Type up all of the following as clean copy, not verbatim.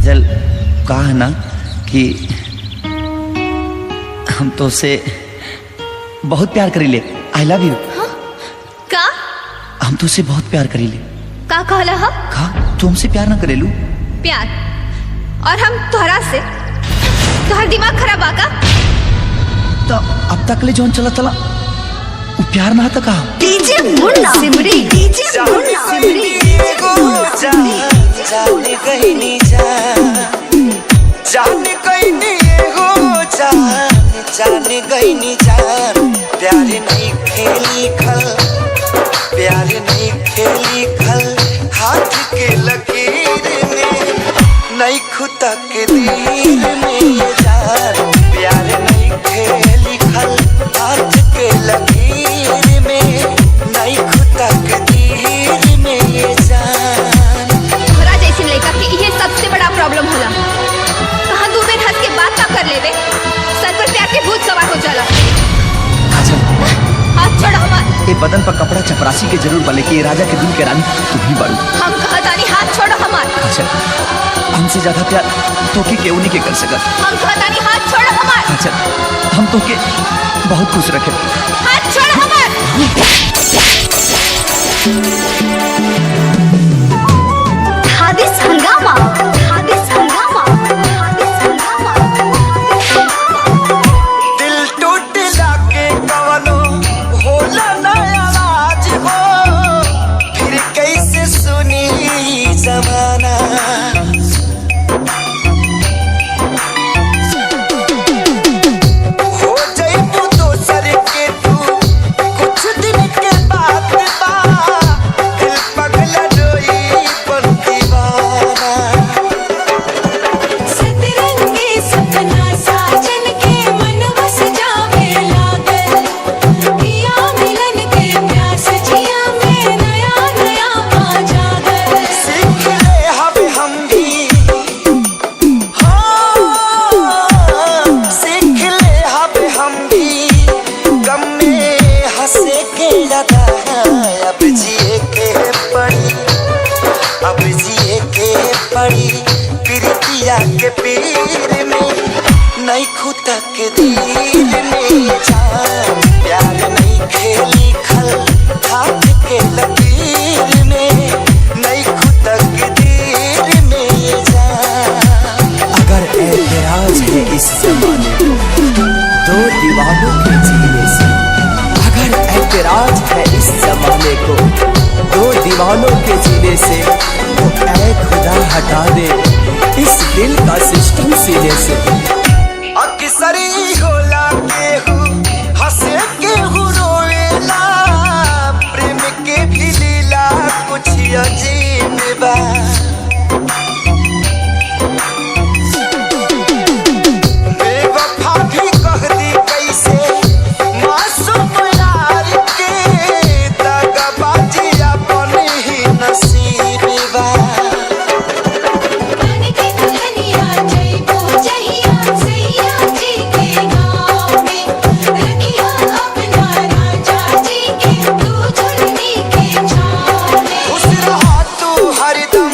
काजल, कहा ना कि हम तो से बहुत प्यार करीले। I love you. का हम तो से बहुत प्यार करीले। का कहला हा? का तू हमसे प्यार ना करेलू? प्यार और हम तोहरा से? तोहर दिमाग खराब आका? तो अब तक ले जौन चला चला वो प्यार ना था का? डीजे मुन्ना सिमरी, डीजे मुन्ना सिमरी। जाने कहीं नहीं जा, जाने कहीं नहीं हो जा, जाने कहीं नहीं जा। प्यार नहीं खेली खल, प्यार नहीं खेली खल, हाथ के लकीर में नहीं खुदा के दिल में ये जान। प्यार नहीं खेली खल, हाथ के लकीर में नहीं खुदा के दिल में ये जान। तोहरा जैसी लड़का के ये सबसे बड़ा प्रॉब्लम होला। कहाँ दो दिन हंस के बात ना कर लेवे, सर पर प्यार के भूत सवार हो जाला। हाथ छोड़ हमार। ये बदन पर कपड़ा चपरासी के जरूर बले कि ये राजा के दिल के रानी तुम ही बड़ू। हम कहतानी हाथ छोड़ो हमार। काजल, हमसे ज्यादा प्यार तो के केहू नहीं के कर सकत। हम कहतानी हाथ छोड़ो हमार। काजल, हम तो के बहुत खुश रखे। हाथ छोड़ो हमार। हादिस हंगामा, हादिस हंगामा, हादिस हंगामा। दिल टूटला के कवनो होला ना आवाज हो, फिर कैसे सुनी जमाना। हो जाइबू दोसर के तू कुछ दिन के बाद बा, दिल पगला रोई पर दीवाना। सतरंगी सपना साजन के मन बस जावे लागल, पिया मिलन के प्यास जिया में नया नया आ जागल। सीख ले हब हम भी, हाँ, सीख ले हब हम भी, गम में हंसे के लगा। अब जिए के पड़ी, अब जिए के पड़ी, प्रीतिया के पीर में नहीं खुदा के दिल में जान। प्यार नहीं खेली खल, हाथ के लकीर में नहीं खुदा के दिल में जान। अगर ऐतराज है इस जमाने को दो दीवानों के जीने से, अगर ऐतराज है इस जमाने को दो दीवानों के जीने से, तो ऐ खुदा हटा दे इस दिल का सिस्टम सीने से। अक्सरी होला केहू हंसे केहू रोएला, प्रेम के भी लीला कुछ अजीब बा। बेवफा भी कह दी कैसे मासूम यार के, दगाबाजी अपन ही नसीब बा। मन के दुल्हनिया जइबो जहिया सैया जी के गाँव में, रखिया अपना राजा जी के तू झुलनी के छाँव में। खुश रहा तू हरदम,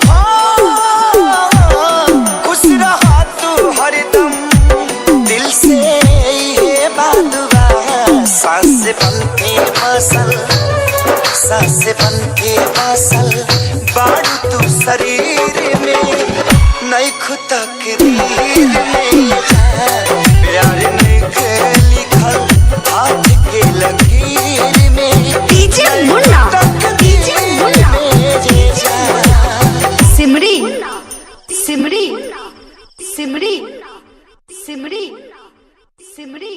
हाँ, खुश रहा तू हरदम, दिल से ये बात बा। सांस बन के बसल, सांस बन के बसल, बारू तू शरीर में नहीं खुदा के दिल में जान। प्यार नहीं खेली खल, हाथ के लकीर में डीजे मुन्ना, डीजे मुन्ना, सिमरी, सिमरी, सिमरी, सिमरी, सिमरी।